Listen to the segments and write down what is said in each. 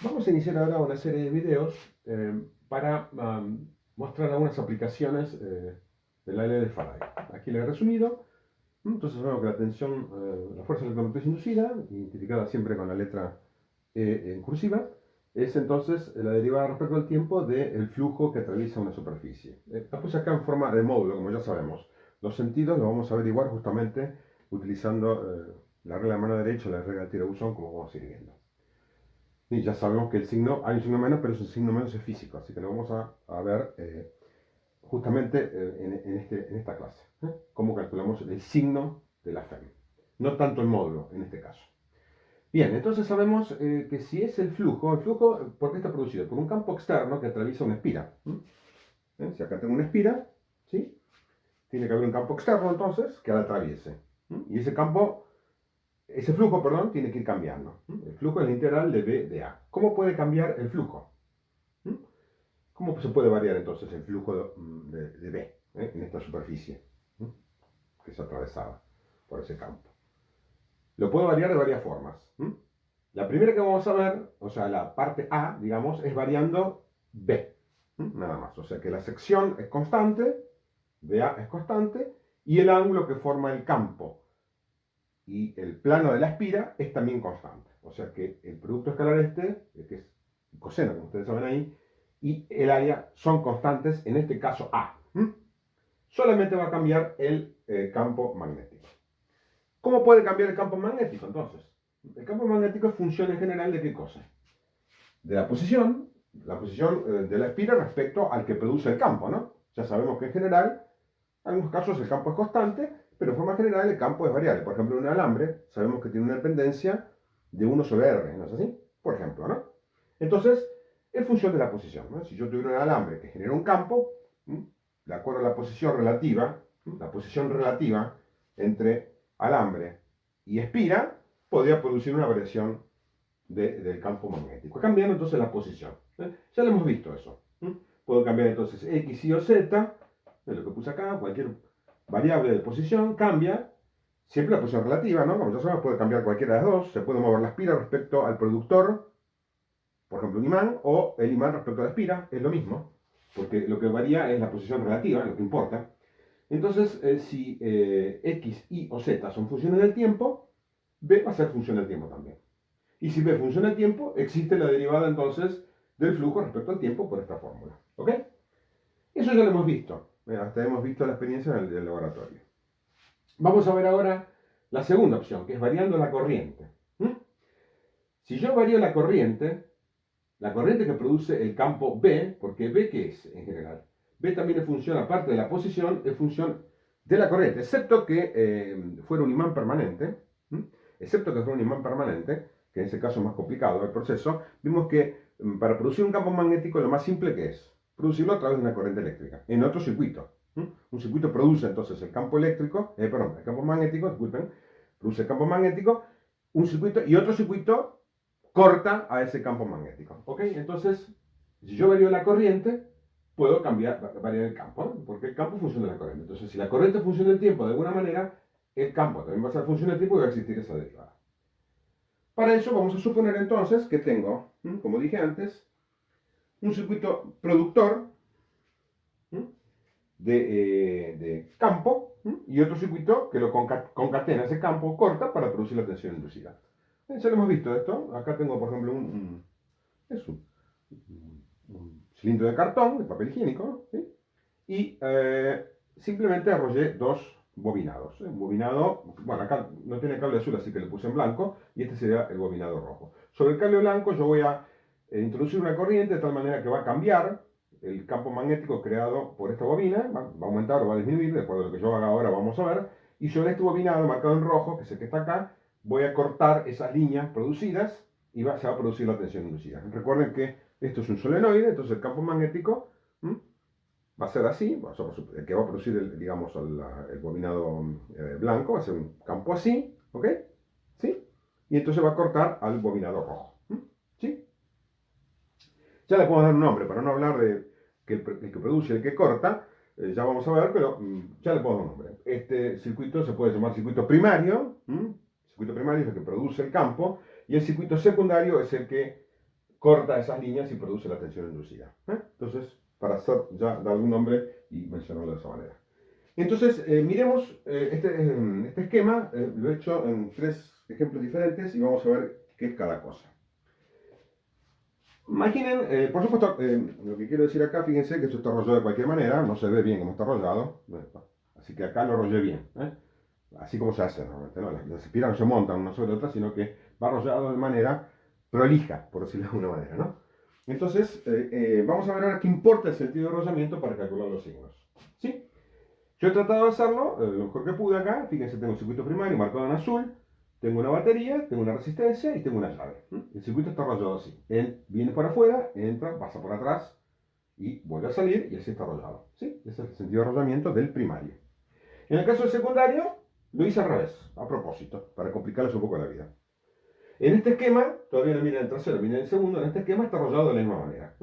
Vamos a iniciar ahora una serie de videos para mostrar algunas aplicaciones de la ley de Faraday. Aquí le he resumido. Entonces vemos que la tensión, la fuerza electromotriz inducida, identificada siempre con la letra E en cursiva, es entonces la derivada respecto al tiempo del flujo que atraviesa una superficie. La puse acá en forma de módulo, como ya sabemos. Los sentidos los vamos a averiguar justamente utilizando la regla de mano derecha o la regla de tiro-buzón, como vamos a ir viendo. Y ya sabemos que el signo, hay un signo menos, pero ese signo menos es físico, así que lo vamos a ver justamente en esta clase. Cómo calculamos el signo de la FEM. No tanto el módulo en este caso. Bien, entonces sabemos que si es el flujo, ¿por qué está producido? Por un campo externo que atraviesa una espira. Si acá tengo una espira, ¿sí? Tiene que haber un campo externo entonces que la atraviese. Y ese flujo, perdón, tiene que ir cambiando. El flujo es la integral de B de A. ¿Cómo puede cambiar el flujo? ¿Cómo se puede variar entonces el flujo de B en esta superficie que es atravesada por ese campo? Lo puedo variar de varias formas. La primera que vamos a ver, o sea, la parte A, digamos, es variando B. Nada más. O sea que la sección es constante, BA es constante, y el ángulo que forma el campo y el plano de la espira es también constante. O sea que el producto escalar que es coseno, como ustedes saben ahí, y el área son constantes, en este caso A. Solamente va a cambiar el campo magnético. ¿Cómo puede cambiar el campo magnético entonces? El campo magnético es función en general de qué cosa? De la posición de la espira respecto al que produce el campo, ¿no? Ya sabemos que en general, en algunos casos el campo es constante, pero en forma general el campo es variable. Por ejemplo, un alambre sabemos que tiene una dependencia de 1 sobre R, ¿no es así? Por ejemplo, ¿no? Entonces, es función de la posición, ¿no? Si yo tuviera un alambre que genera un campo, de acuerdo a la posición relativa entre alambre y espira, podría producir una variación del campo magnético, cambiando entonces la posición. Ya lo hemos visto eso. Puedo cambiar entonces X, Y o Z, de lo que puse acá, cualquier variable de posición cambia, siempre la posición relativa, ¿no? Como ya sabemos, puede cambiar cualquiera de las dos, se puede mover la espira respecto al productor, por ejemplo un imán, o el imán respecto a la espira, es lo mismo, porque lo que varía es la posición relativa, lo que importa. Entonces, si X, Y o Z son funciones del tiempo, B va a ser función del tiempo también. Y si B funciona el tiempo, existe la derivada entonces del flujo respecto al tiempo por esta fórmula. ¿Ok? Eso ya lo hemos visto. Hasta hemos visto la experiencia en el laboratorio. Vamos a ver ahora la segunda opción, que es variando la corriente. Si yo varío la corriente que produce el campo B, porque B, ¿qué es en general? B también es función, aparte de la posición, es función de la corriente, excepto que fuera un imán permanente. Excepto que fuera un imán permanente, que en ese caso es más complicado el proceso, vimos que para producir un campo magnético lo más simple que es producirlo a través de una corriente eléctrica, en otro circuito. Un circuito produce entonces el campo eléctrico, el campo magnético, disculpen, produce el campo magnético, un circuito y otro circuito corta a ese campo magnético. ¿Ok? Entonces, si yo varío la corriente, puedo variar el campo, ¿no? Porque el campo funciona de la corriente. Entonces, si la corriente funciona del tiempo de alguna manera, el campo también va a ser función del tiempo y va a existir esa derivada. Para eso vamos a suponer entonces que tengo, como dije antes, un circuito productor de campo y otro circuito que lo concatena ese campo corta para producir la tensión inducida. Ya lo hemos visto esto. Acá tengo, por ejemplo, un cilindro de cartón, de papel higiénico, ¿sí? Y simplemente arrollé dos bobinados. Un bobinado, bueno, acá no tiene cable azul, así que le puse en blanco, y este sería el bobinado rojo. Sobre el cable blanco yo voy a introducir una corriente de tal manera que va a cambiar el campo magnético creado por esta bobina, va a aumentar o va a disminuir, de acuerdo a lo que yo haga ahora, vamos a ver, y sobre este bobinado marcado en rojo, que es el que está acá, voy a cortar esas líneas producidas y se va a producir la tensión inducida. Recuerden que esto es un solenoide, entonces el campo magnético va a ser así, el que va a producir, digamos, el bobinado blanco, va a ser un campo así, ¿ok? ¿Sí? Y entonces va a cortar al bobinado rojo, ¿sí? Ya le podemos dar un nombre, para no hablar de que el que produce y el que corta, ya vamos a ver, pero ya le podemos dar un nombre. Este circuito se puede llamar circuito primario, el circuito primario es el que produce el campo, y el circuito secundario es el que corta esas líneas y produce la tensión inducida. Entonces, para hacer ya dar un nombre y mencionarlo de esa manera. Entonces, miremos este esquema, lo he hecho en 3 ejemplos diferentes y vamos a ver qué es cada cosa. Imaginen, por supuesto, lo que quiero decir acá, fíjense que esto está rollado de cualquier manera, no se ve bien cómo está rollado, así que acá lo rollé bien, así como se hace normalmente, ¿no? Las espiras no se montan una sobre otra, sino que va rollado de manera prolija, por decirlo de alguna manera, ¿no? Entonces, vamos a ver ahora qué importa el sentido de rollamiento para calcular los signos, ¿sí? Yo he tratado de hacerlo lo mejor que pude acá. Fíjense, tengo un circuito primario marcado en azul, tengo una batería, tengo una resistencia y tengo una llave. El circuito está rollado así. Él viene por afuera, entra, pasa por atrás y vuelve a salir y así está rollado. ¿Sí? Ese es el sentido de rollamiento del primario. En el caso del secundario, lo hice al revés, a propósito, para complicarles un poco la vida. En este esquema, todavía no miren el tercero, miren el segundo, en este esquema está rollado de la misma manera.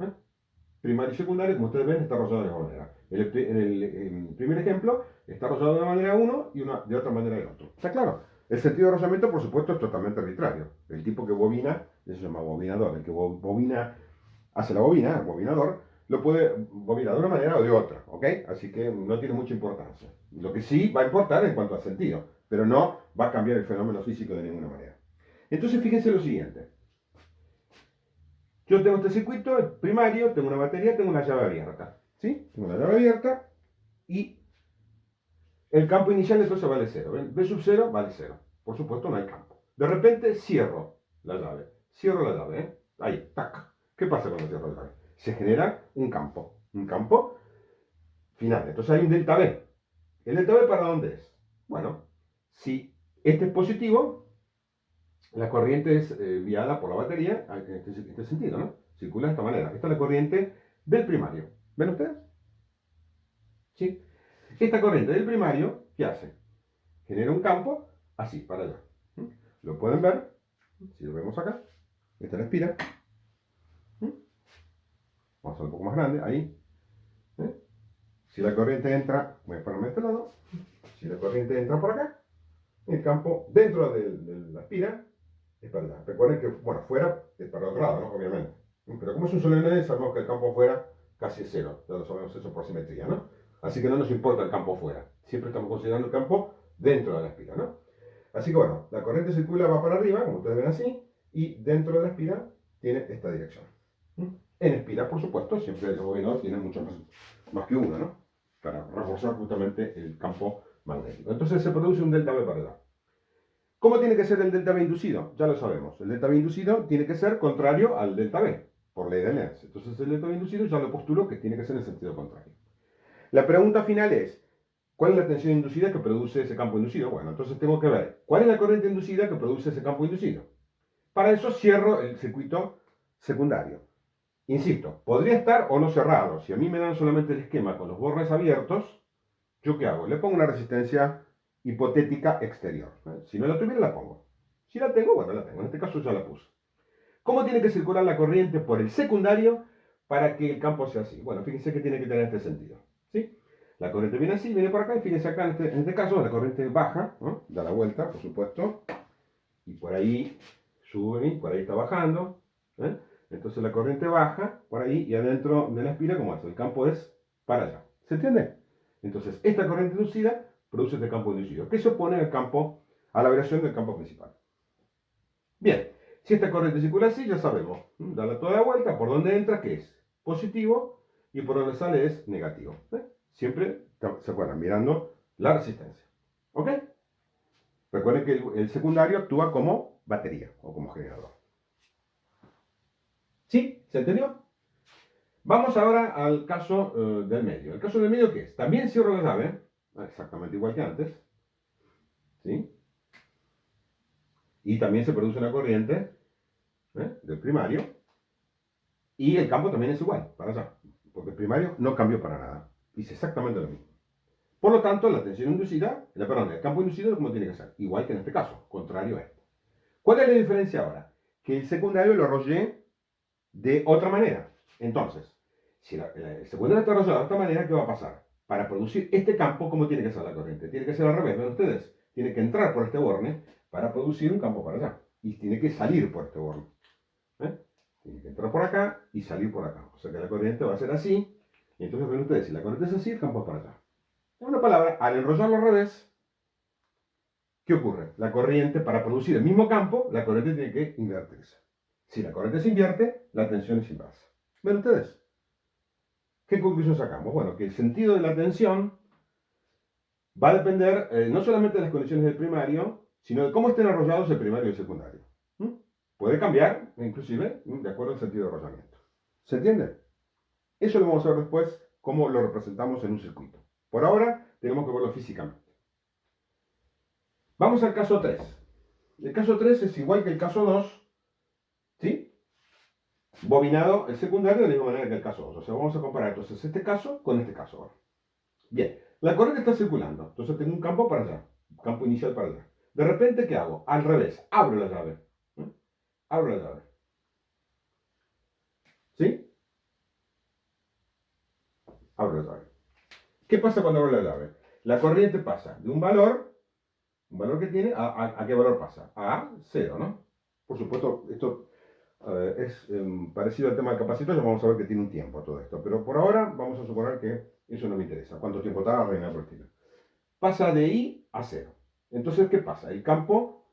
Primario y secundario, como ustedes ven, está rollado de la misma manera. En el primer ejemplo, está rollado de una manera uno y de otra manera el otro. ¿Está claro? El sentido de rollamiento, por supuesto, es totalmente arbitrario. El tipo que bobina, eso se llama bobinador. El que bobina, hace la bobina, el bobinador, lo puede bobinar de una manera o de otra. ¿Ok? Así que no tiene mucha importancia. Lo que sí va a importar en cuanto al sentido, pero no va a cambiar el fenómeno físico de ninguna manera. Entonces, fíjense lo siguiente. Yo tengo este circuito primario, tengo una batería, tengo una llave abierta. ¿Sí? Tengo una llave abierta y el campo inicial entonces vale 0. ¿Ven? B sub 0 vale 0. Por supuesto no hay campo. De repente cierro la llave. Cierro la llave. Ahí, tac. ¿Qué pasa cuando cierro la llave? Se genera un campo. Un campo final. Entonces hay un delta B. ¿El delta B para dónde es? Bueno, si este es positivo, la corriente es guiada por la batería en este sentido, ¿no? Circula de esta manera. Esta es la corriente del primario. ¿Ven ustedes? ¿Sí? Esta corriente del primario, ¿qué hace? Genera un campo así, para allá. Lo pueden ver, si lo vemos acá. Esta es la espira. Vamos a hacer un poco más grande, ahí. Si la corriente entra, voy a ponerme de este lado. Si la corriente entra por acá, el campo dentro de la espira es para allá. Recuerden que, bueno, fuera es para el otro lado, ¿no? Obviamente. Pero como es un solenoide, sabemos que el campo fuera casi es 0. Ya lo sabemos eso por simetría, ¿no? Así que no nos importa el campo fuera. Siempre estamos considerando el campo dentro de la espira, ¿no? Así que bueno, la corriente circula, va para arriba, como ustedes ven así, y dentro de la espira tiene esta dirección. En espira, por supuesto, siempre el bobinador tiene mucho más que uno, ¿no? Para reforzar justamente el campo magnético. Entonces se produce un delta B para allá. ¿Cómo tiene que ser el delta B inducido? Ya lo sabemos. El delta B inducido tiene que ser contrario al delta B, por ley de Lenz. Entonces el delta B inducido ya lo postulo que tiene que ser en sentido contrario. La pregunta final es, ¿cuál es la tensión inducida que produce ese campo inducido? Bueno, entonces tengo que ver, ¿cuál es la corriente inducida que produce ese campo inducido? Para eso cierro el circuito secundario. Insisto, podría estar o no cerrado. Si a mí me dan solamente el esquema con los bordes abiertos, ¿yo qué hago? Le pongo una resistencia hipotética exterior. Si no la tuviera, la pongo. Si la tengo, bueno, la tengo. En este caso ya la puse. ¿Cómo tiene que circular la corriente por el secundario para que el campo sea así? Bueno, fíjense que tiene que tener este sentido. ¿Sí? La corriente viene así, viene por acá, y fíjense acá, en este caso, la corriente baja, ¿no? Da la vuelta, por supuesto, y por ahí sube, y por ahí está bajando. Entonces la corriente baja por ahí, y adentro de la espira, como es, el campo es para allá. ¿Se entiende? Entonces, esta corriente inducida produce este campo inducido, que se opone al campo, a la variación del campo principal. Bien, si esta corriente circula así, ya sabemos, darle toda la vuelta, por donde entra, que es positivo, y por donde sale es negativo. Siempre, se acuerdan, mirando la resistencia. ¿Ok? Recuerden que el secundario actúa como batería o como generador. ¿Sí? ¿Se entendió? Vamos ahora al caso del medio. ¿El caso del medio qué es? También cierro la llave, exactamente igual que antes. ¿Sí? Y también se produce una corriente del primario. Y el campo también es igual, para allá. Porque el primario no cambió para nada. Hice exactamente lo mismo. Por lo tanto, la tensión inducida, el campo inducido, ¿cómo tiene que ser? Igual que en este caso, contrario a este. ¿Cuál es la diferencia ahora? Que el secundario lo rollé de otra manera. Entonces, si el secundario está rollado de esta manera, ¿qué va a pasar? Para producir este campo, ¿cómo tiene que ser la corriente? Tiene que ser al revés, ¿ven ustedes? Tiene que entrar por este borne para producir un campo para allá. Y tiene que salir por este borne. Tiene que entrar por acá y salir por acá. O sea que la corriente va a ser así. Y entonces ven ustedes, si la corriente es así, el campo es para allá. En una palabra, al enrollarlo al revés, ¿qué ocurre? La corriente, para producir el mismo campo, la corriente tiene que invertirse. Si la corriente se invierte, la tensión es inversa. ¿Ven ustedes? ¿Qué conclusión sacamos? Bueno, que el sentido de la tensión va a depender no solamente de las condiciones del primario, sino de cómo estén arrollados el primario y el secundario. ¿Mm? Puede cambiar, inclusive, de acuerdo al sentido de arrollamiento. ¿Se entiende? Eso lo vamos a ver después, cómo lo representamos en un circuito. Por ahora, tenemos que verlo físicamente. Vamos al caso 3. El caso 3 es igual que el caso 2, ¿sí? Bobinado el secundario de la misma manera que el caso 2. O sea, vamos a comparar entonces este caso con este caso ahora. Bien, la corriente está circulando, entonces tengo un campo para allá, un campo inicial para allá. De repente, ¿qué hago? Al revés, abro la llave. ¿Eh? Abro la llave. ¿Sí? Abro la llave. ¿Qué pasa cuando abro la llave? La corriente pasa de un valor que tiene, ¿a qué valor pasa? A 0, ¿no? Por supuesto, esto es parecido al tema del capacitor, ya vamos a ver que tiene un tiempo todo esto, pero por ahora vamos a suponer que eso no me interesa. ¿Cuánto tiempo tarda en el estilo? Pasa de I a 0. Entonces, ¿qué pasa? El campo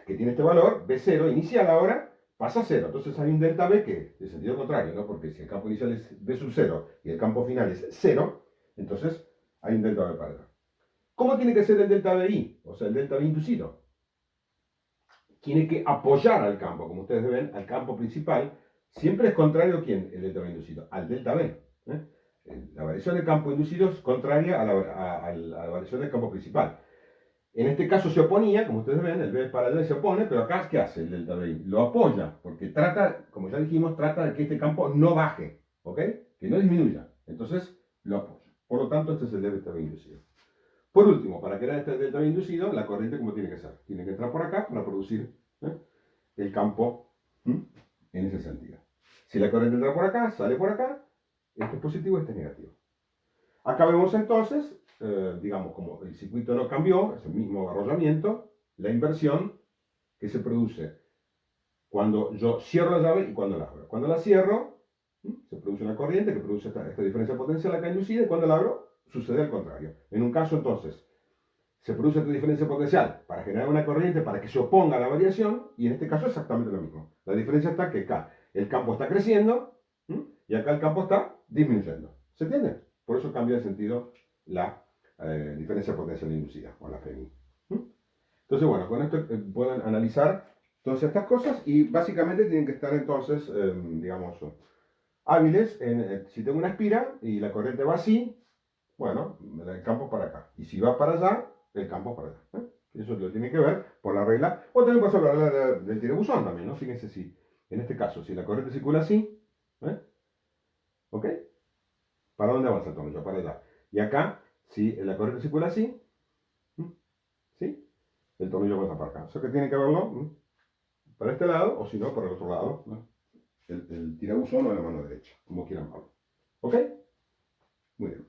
que tiene este valor, B0, inicial ahora, pasa a 0. Entonces hay un delta B que es de sentido contrario, ¿no? Porque si el campo inicial es B sub 0 y el campo final es 0, entonces hay un delta B para allá. ¿Cómo tiene que ser el delta BI? O sea, el delta B inducido. Tiene que apoyar al campo, como ustedes ven, al campo principal. Siempre es contrario a quién, el delta B inducido, al delta B. ¿Eh? La variación del campo inducido es contraria a la variación del campo principal. En este caso se oponía, como ustedes ven, el B para allá se opone, pero acá, ¿qué hace el delta BI? Lo apoya, porque trata, como ya dijimos, trata de que este campo no baje, ¿ok? Que no disminuya. Entonces, lo apoya. Por lo tanto, este es el delta B inducido. Por último, para crear este delta B inducido, la corriente, ¿cómo tiene que ser? Tiene que entrar por acá para producir el campo en ese sentido. Si la corriente entra por acá, sale por acá, este es positivo, este es negativo. Acá vemos entonces, digamos, como el circuito no cambió, es el mismo arrollamiento, la inversión que se produce cuando yo cierro la llave y cuando la abro. Cuando la cierro, se produce una corriente que produce esta diferencia potencial acá inducida, y cuando la abro, sucede al contrario. En un caso, entonces, se produce esta diferencia potencial para generar una corriente para que se oponga a la variación, y en este caso exactamente lo mismo. La diferencia está que acá el campo está creciendo y acá el campo está disminuyendo. ¿Se entiende? Por eso cambia de sentido la diferencia potencial inducida, o la FEMI. Entonces, bueno, con esto pueden analizar todas estas cosas y básicamente tienen que estar entonces, digamos, hábiles en, si tengo una espira y la corriente va así, bueno, el campo para acá. Y si va para allá, el campo para allá. Eso lo tiene que ver por la regla, o también pasa la regla del tirabuzón también, ¿no? Fíjense si, en este caso, si la corriente circula así, ¿ok? ¿Para dónde avanza el tornillo? Para allá. Y acá, si la corriente circula así, ¿sí? El tornillo pasa para acá. O sea que tiene que verlo para este lado, o si no, para el otro lado, ¿no? El tirabuzón o la mano derecha, como quieran verlo. ¿Ok? Muy bien.